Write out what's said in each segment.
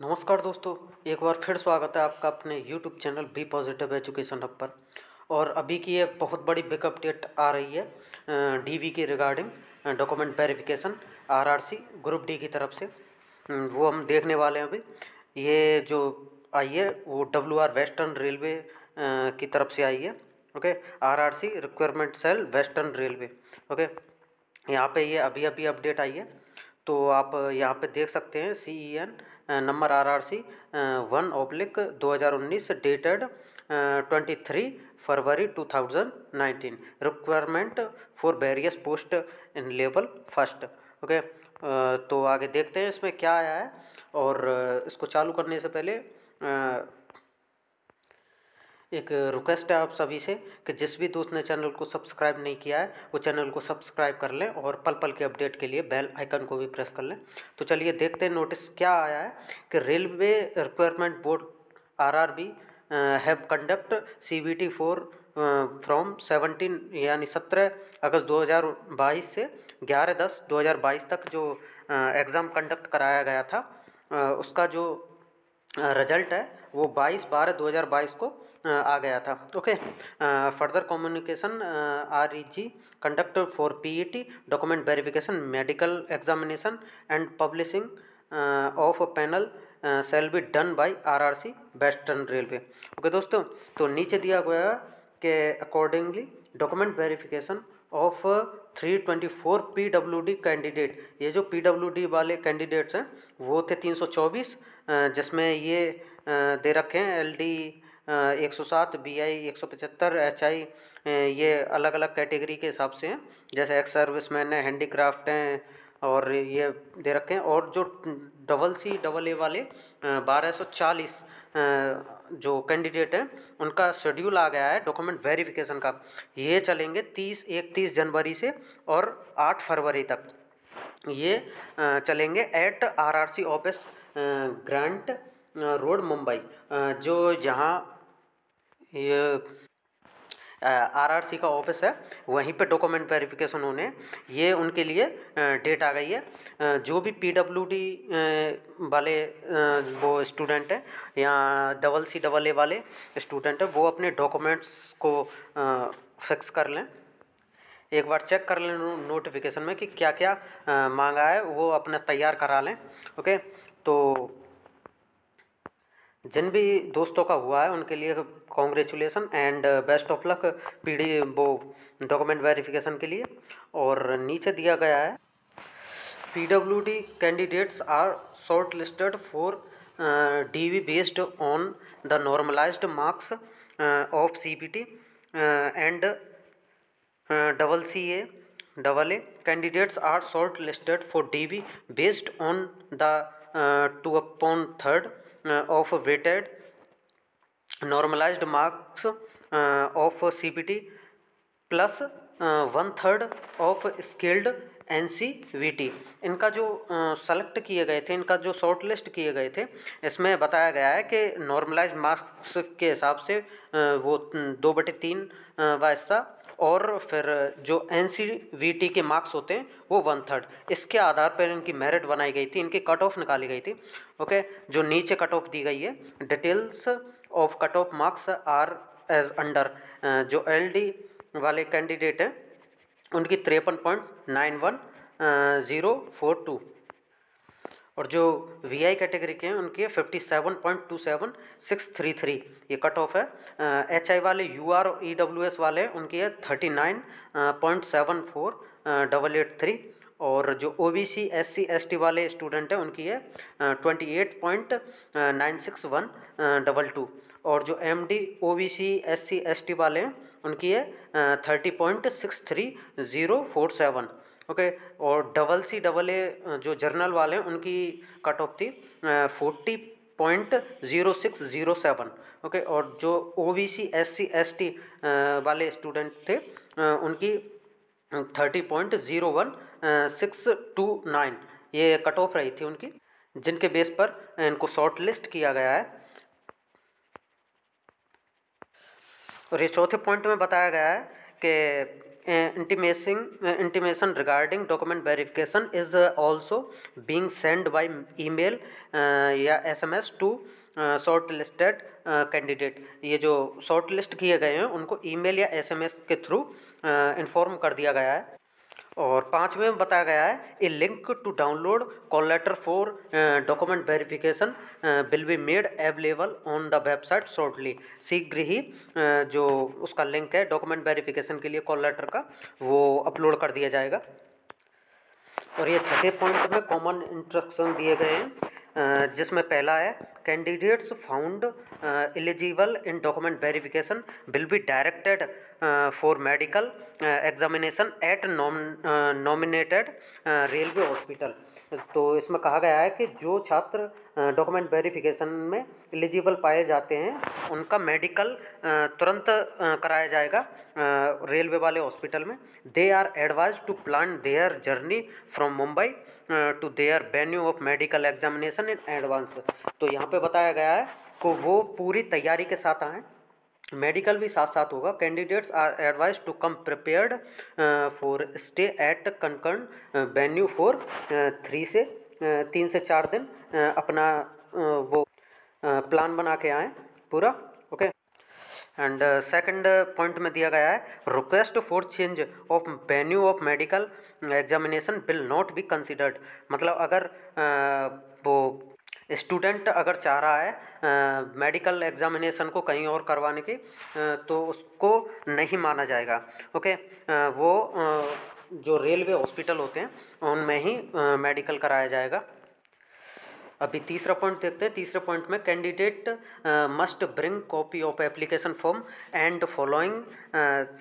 नमस्कार दोस्तों, एक बार फिर स्वागत है आपका अपने YouTube channel be positive education hub पर। और अभी की एक बहुत बड़ी बिग अपडेट आ रही है डीवी के regarding document verification RRC group D की तरफ से। वो हम देखने वाले हैं अभी। ये जो आई है वो WR वेस्टर्न रेलवे की तरफ से आई है। Okay, RRC requirement cell Western Railway. Okay, यहाँ पे ये अभी अभी अपडेट आई है। तो आप यहाँ पे देख सकते हैं CEN number RRC 1/2019 dated 23 February 2019 requirement for various post in level first. Okay, तो आगे देखते हैं इसमें क्या आया है। और इसको चालू करने से पहले एक रिक्वेस्ट है आप सभी से कि जिस भी दोस्त ने चैनल को सब्सक्राइब नहीं किया है वो चैनल को सब्सक्राइब कर लें और पल पल के अपडेट के लिए बेल आइकन को भी प्रेस कर लें। तो चलिए देखते हैं नोटिस क्या आया है कि railway requirement board RRB have conduct CBT 4 from 17 यानी 17 अगस्त 2022 से 11/10/2022 तक जो एग्ज़ाम कंडक्ट कराया गया था उसका जो रिजल्ट है वो 22/12/2022 को आ गया था। Okay, further communication REG conduct for PET document verification medical examination and publishing of panel shall be done by RRC western Railway. Okay दोस्तों, तो नीचे दिया गया कि accordingly document verification of 324 PWD candidate. ये जो PWD वाले कैंडिडेट्स हैं वो थे 324, जिसमें ये दे रखे हैं LD 107, BI 175, HI ये अलग अलग कैटेगरी के हिसाब से हैं। जैसे एक्स सर्विसमैन है, हैंडीक्राफ्ट हैं और ये दे रखे हैं। और जो CCAA वाले 1240 जो कैंडिडेट हैं उनका शेड्यूल आ गया है डॉक्यूमेंट वेरिफिकेशन का। ये चलेंगे 31 जनवरी से और 8 फरवरी तक ये चलेंगे at RRC office Grant Road Mumbai. जो जहाँ ये RRC का ऑफिस है वहीं पे डॉक्यूमेंट वेरिफिकेशन होने ये उनके लिए डेट आ गई है। जो भी PWD वाले वो स्टूडेंट हैं या CCAA वाले स्टूडेंट हैं वो अपने डॉक्यूमेंट्स को फिक्स कर लें। एक बार चेक कर लें नोटिफिकेशन में कि क्या क्या मांगा है, वो अपना तैयार करा लें। ओके, तो जिन भी दोस्तों का हुआ है उनके लिए congratulation and best of luck वो डॉक्यूमेंट वेरिफिकेशन के लिए। और नीचे दिया गया है PWD candidates are short listed for DV based on the normalised marks of CBT and CCAA candidates are shortlisted for DV based on the 2/3 of weighted normalized marks of CBT plus 1/3 of skilled NCVT। इनका जो select किए गए थे, इनका जो short list किए गए थे, इसमें बताया गया है कि नॉर्मलाइज मार्क्स के हिसाब से वो 2/3 का हिस्सा और फिर जो NCVT के मार्क्स होते हैं वो 1/3। इसके आधार पर इनकी मेरिट बनाई गई थी, इनकी कट ऑफ निकाली गई थी। ओके, जो नीचे कट ऑफ दी गई है, details of cut off marks are as under. जो LD वाले कैंडिडेट हैं उनकी 53.91042 और जो VI कैटेगरी के हैं उनकी है 57.27633 ये कट ऑफ है। HI वाले UR और EWS वाले हैं उनकी है 39.74883 और जो OBC SC ST वाले स्टूडेंट हैं उनकी है 28.96122 और जो MD OBC SC ST वाले हैं उनकी है 30.63047। ओके, और CCAA जो जर्नल वाले हैं उनकी कट ऑफ थी 40.0607। ओके, और जो OBC SC ST वाले स्टूडेंट थे उनकी 30.01629 ये कट ऑफ रही थी उनकी, जिनके बेस पर इनको शॉर्ट लिस्ट किया गया है। और ये चौथे पॉइंट में बताया गया है कि intimation regarding document verification is also being sent by email या SMS to short listed candidate. ये जो शॉर्ट लिस्ट किए गए हैं उनको ईमेल या SMS के थ्रू इन्फॉर्म कर दिया गया है। और 5वें में बताया गया है a link to download call letter for document verification will be made available on the website shortly. शीघ्र ही जो उसका लिंक है डॉक्यूमेंट वेरिफिकेशन के लिए कॉल लेटर का वो अपलोड कर दिया जाएगा। और ये 6ठे पॉइंट में कॉमन इंस्ट्रक्शन दिए गए हैं जिसमें पहला है candidates found eligible in document verification will be directed for medical examination eight nominated railway hospital. तो इसमें कहा गया है कि जो छात्र डॉक्यूमेंट वेरिफिकेशन में एलिजिबल पाए जाते हैं उनका मेडिकल तुरंत कराया जाएगा रेलवे वाले हॉस्पिटल में। They are advise to plan their journey from Mumbai to their venue of medical examination in advance. तो यहाँ पे बताया गया है कि वो पूरी तैयारी के साथ आएँ, मेडिकल भी साथ साथ होगा। Candidates are advise to come prepared for stay at concern venue for 3 से 4 दिन अपना वो प्लान बना के आएँ पूरा। ओके। एंड सेकंड पॉइंट में दिया गया है request for change of venue of medical examination will not be considered. मतलब अगर वो स्टूडेंट अगर चाह रहा है मेडिकल एग्जामिनेशन को कहीं और करवाने की तो उसको नहीं माना जाएगा। ओके। वो जो रेलवे हॉस्पिटल होते हैं उनमें ही मेडिकल कराया जाएगा। अभी तीसरा पॉइंट देखते हैं। तीसरे पॉइंट में candidate must bring copy of application form and following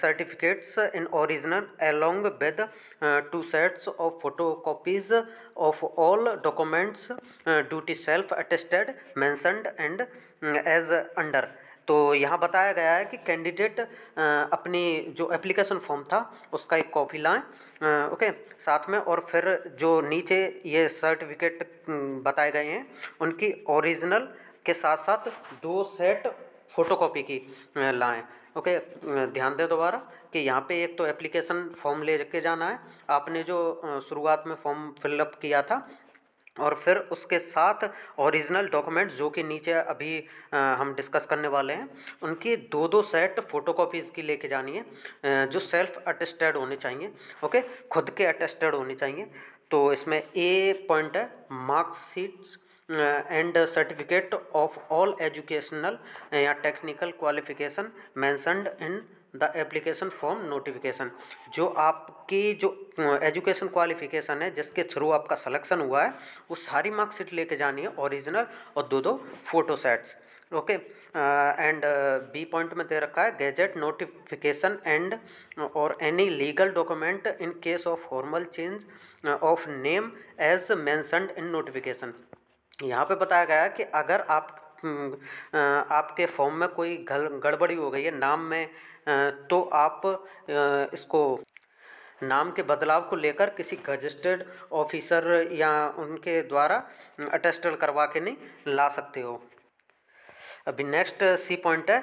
certificates in original along with 2 sets of photo copies of all documents duty self attested mentioned and as under. तो यहाँ बताया गया है कि कैंडिडेट अपनी जो एप्लीकेशन फॉर्म था उसका एक कॉपी लाएं, ओके, साथ में, और फिर जो नीचे ये सर्टिफिकेट बताए गए हैं उनकी ओरिजिनल के साथ साथ 2 सेट फ़ोटोकॉपी की लाएं। ओके। ध्यान दें दोबारा कि यहाँ पे एक तो एप्लीकेशन फॉर्म ले के जाना है, आपने जो शुरुआत में फॉर्म फिलअप किया था, और फिर उसके साथ ओरिजिनल डॉक्यूमेंट जो कि नीचे अभी हम डिस्कस करने वाले हैं उनकी 2 सेट फ़ोटोकॉपीज़ की लेके जानी है जो सेल्फ अटेस्टेड होने चाहिए। ओके, खुद के अटेस्टेड होने चाहिए। तो इसमें ए पॉइंट है marksheets and certificate of all educational या technical qualification mentioned in the application form notification. जो आपकी जो एजुकेशन क्वालिफिकेशन है जिसके थ्रू आपका सिलेक्शन हुआ है वो सारी मार्कशीट लेके जानी है ओरिजिनल, और 2 photo sets. Okay. And B point में दे रखा है गैजेट नोटिफिकेशन एंड और any legal document in case of formal change of name as mentioned in notification. यहाँ पे बताया गया है कि अगर आपके फॉर्म में कोई गड़बड़ी हो गई है नाम में, तो आप इसको नाम के बदलाव को लेकर किसी गजेटेड ऑफिसर या उनके द्वारा अटेस्टेड करवा के नहीं ला सकते हो। अभी नेक्स्ट सी पॉइंट है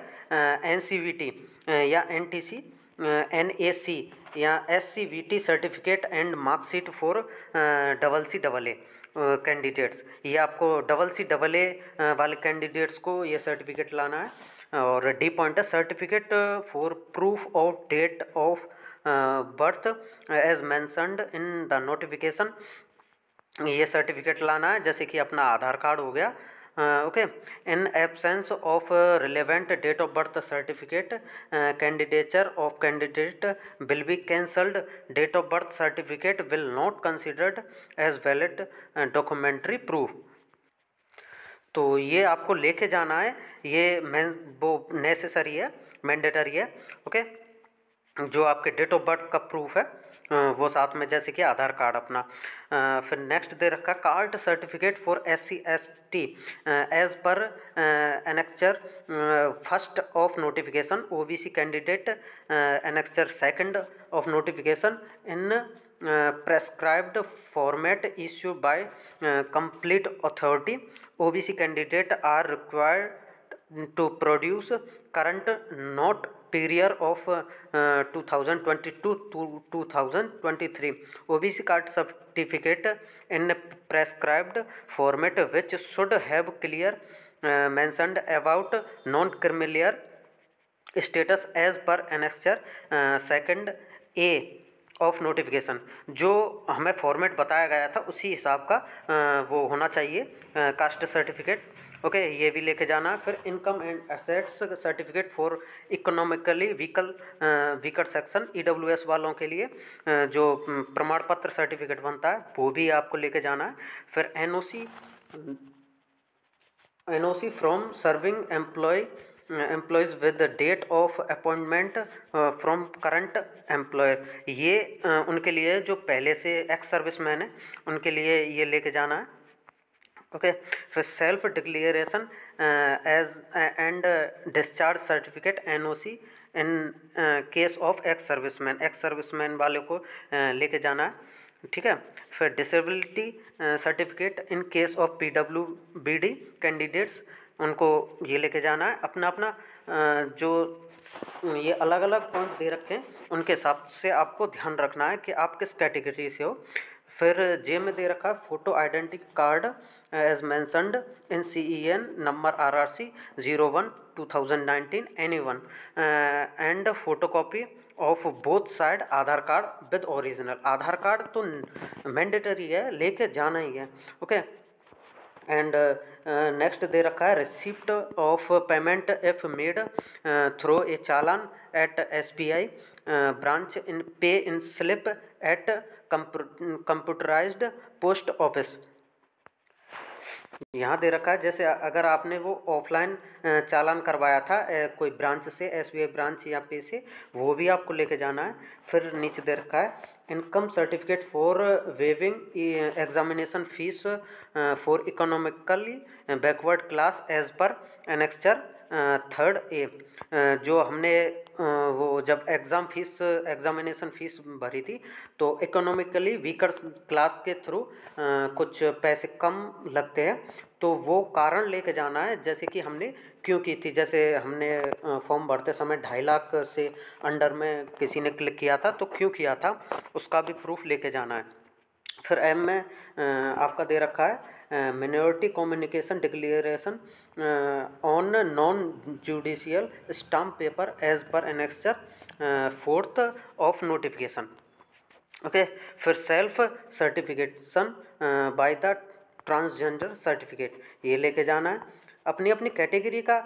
NCVT या NTC, NAC या SCVT certificate and marksheet for CCAA candidates. ये आपको CCAA वाले कैंडिडेट्स को ये सर्टिफिकेट लाना है। और डी पॉइंट है certificate for proof of date of birth as mentioned in the notification. ये सर्टिफिकेट लाना है जैसे कि अपना आधार कार्ड हो गया। Okay. In absence of relevant date of birth certificate candidature of candidate will be cancelled. Date of birth certificate will not considered as valid documentary proof. तो ये आपको लेके जाना है, ये वो नेसेसरी है, मैंडेटरी है। ओके। जो आपके डेट ऑफ बर्थ का प्रूफ है वो साथ में, जैसे कि आधार कार्ड अपना। फिर नेक्स्ट दे रखा caste certificate for SC/ST as per annexure 1 of notification OBC candidate annexure 2 of notification in prescribed format issued by complete authority. OBC candidate are required to produce current not period of 2022 to 2023 OBC card certificate in prescribed format which should have clear mentioned about non-criminal status as per annexure second A of notification. जो हमें format बताया गया था उसी हिसाब का वो होना चाहिए कास्ट सर्टिफिकेट। ओके, ये भी लेके जाना। फिर income and assets certificate for economically weaker section EWS वालों के लिए जो प्रमाण पत्र सर्टिफिकेट बनता है वो भी आपको लेके जाना है। फिर NOC from serving employees with the date of appointment from current employer, ये उनके लिए जो पहले से एक्स सर्विसमैन है उनके लिए ये लेके जाना है। ओके, फिर self declaration as and discharge certificate NOC in case of ex serviceman वाले को लेके जाना है। ठीक है, फिर disability certificate in case of PWBD candidates, उनको ये लेके जाना है। अपना अपना जो ये अलग अलग पॉइंट दे रखे हैं उनके हिसाब से आपको ध्यान रखना है कि आप किस कैटेगरी से हो। फिर जे में दे रखा है photo identity card as mentioned in CEN number RRC 01/2019 anyone and photocopy of both side Aadhaar card with original. Aadhaar card तो मैंडेटरी है, लेके जाना ही है। ओके, एंड नेक्स्ट दे रखा है receipt of payment if made through a challan at SBI branch in pay in slip at computerised post office. यहाँ दे रखा है जैसे अगर आपने वो ऑफलाइन चालान करवाया था कोई ब्रांच से, SBI ब्रांच या पे से, वो भी आपको लेके जाना है। फिर नीचे दे रखा है income certificate for waiving examination fees for economically backward class as per annexure 3rd A। जो हमने वो जब एग्जामिनेशन फीस भरी थी तो इकोनॉमिकली वीकर क्लास के थ्रू कुछ पैसे कम लगते हैं, तो वो कारण लेके जाना है। जैसे कि हमने क्यों की थी, जैसे हमने फॉर्म भरते समय 2.5 लाख से अंडर में किसी ने क्लिक किया था तो क्यों किया था उसका भी प्रूफ लेके जाना है। फिर M में आपका दे रखा है minority communication declaration on non judicial stamp paper as per annexure 4th of notification. Okay, फिर self certification by the transgender certificate, ये लेके जाना है। अपनी अपनी कैटेगरी का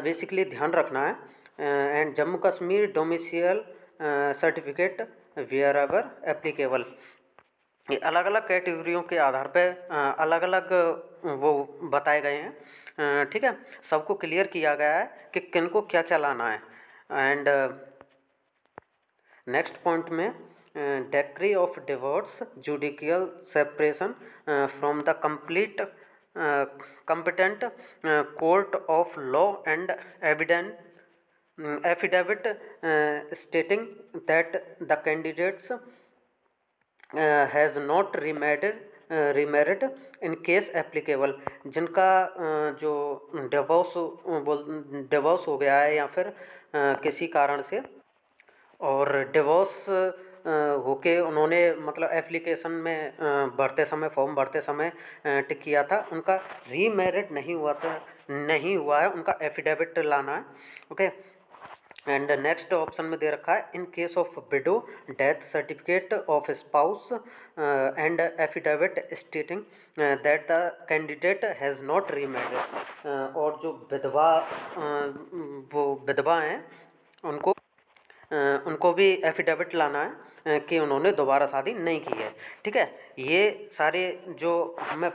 बेसिकली ध्यान रखना है। And Jammu Kashmir domicile certificate wherever applicable, ये अलग अलग कैटेगरियों के आधार पे अलग अलग वो बताए गए हैं। ठीक है, सबको क्लियर किया गया है कि किन को क्या क्या लाना है। एंड नेक्स्ट पॉइंट में decree of divorce judicial separation from the complete competent court of law and affidavit stating that the candidates has not remarried in case applicable। जिनका जो डिवोर्स हो गया है या फिर किसी कारण से, और डिवोर्स होके उन्होंने मतलब एप्लीकेशन में भरते समय, फॉर्म भरते समय टिक किया था, उनका रीमैरिड नहीं हुआ है, उनका एफिडेविट लाना है। ओके, एंड नेक्स्ट ऑप्शन में दे रखा है इन case of window death certificate of spouse and affidavit stating that the candidate has not remarried. और जो विधवा हैं उनको भी एफिडेविट लाना है कि उन्होंने दोबारा शादी नहीं की है। ठीक है, ये सारे जो हमें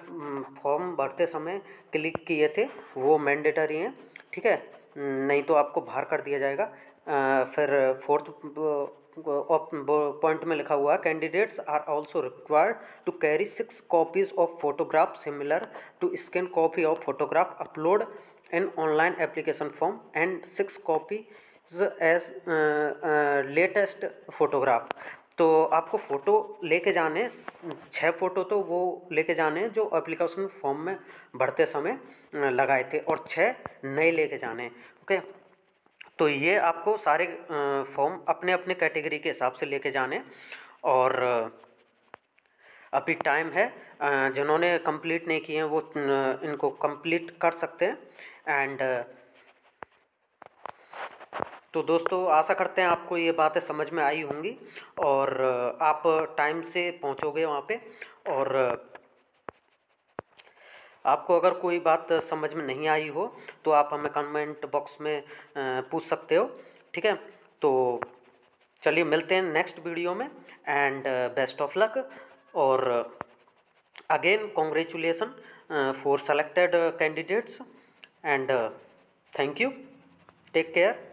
फॉर्म भरते समय क्लिक किए थे वो मैंडेटरी हैं। ठीक है, नहीं तो आपको बाहर कर दिया जाएगा। फिर 4th पॉइंट में लिखा हुआ है candidates are also required to carry 6 copies of photograph similar to scan copy of photograph upload in online application form and 6 copy as latest photograph. तो आपको फ़ोटो लेके जाने 6 फ़ोटो तो वो लेके जाने जो एप्लीकेशन फॉर्म में भरते समय लगाए थे, और 6 नए लेके जाने। ओके, तो ये आपको सारे फॉर्म अपने अपने कैटेगरी के हिसाब से लेके जाने। और अभी टाइम है, जिन्होंने कंप्लीट नहीं किए हैं वो इनको कंप्लीट कर सकते हैं। एंड तो दोस्तों आशा करते हैं आपको ये बातें समझ में आई होंगी और आप टाइम से पहुंचोगे वहाँ पे। और आपको अगर कोई बात समझ में नहीं आई हो तो आप हमें कमेंट बॉक्स में पूछ सकते हो, ठीक है। तो चलिए मिलते हैं नेक्स्ट वीडियो में एंड बेस्ट ऑफ लक। और again congratulation for selected candidates and thank you, take care.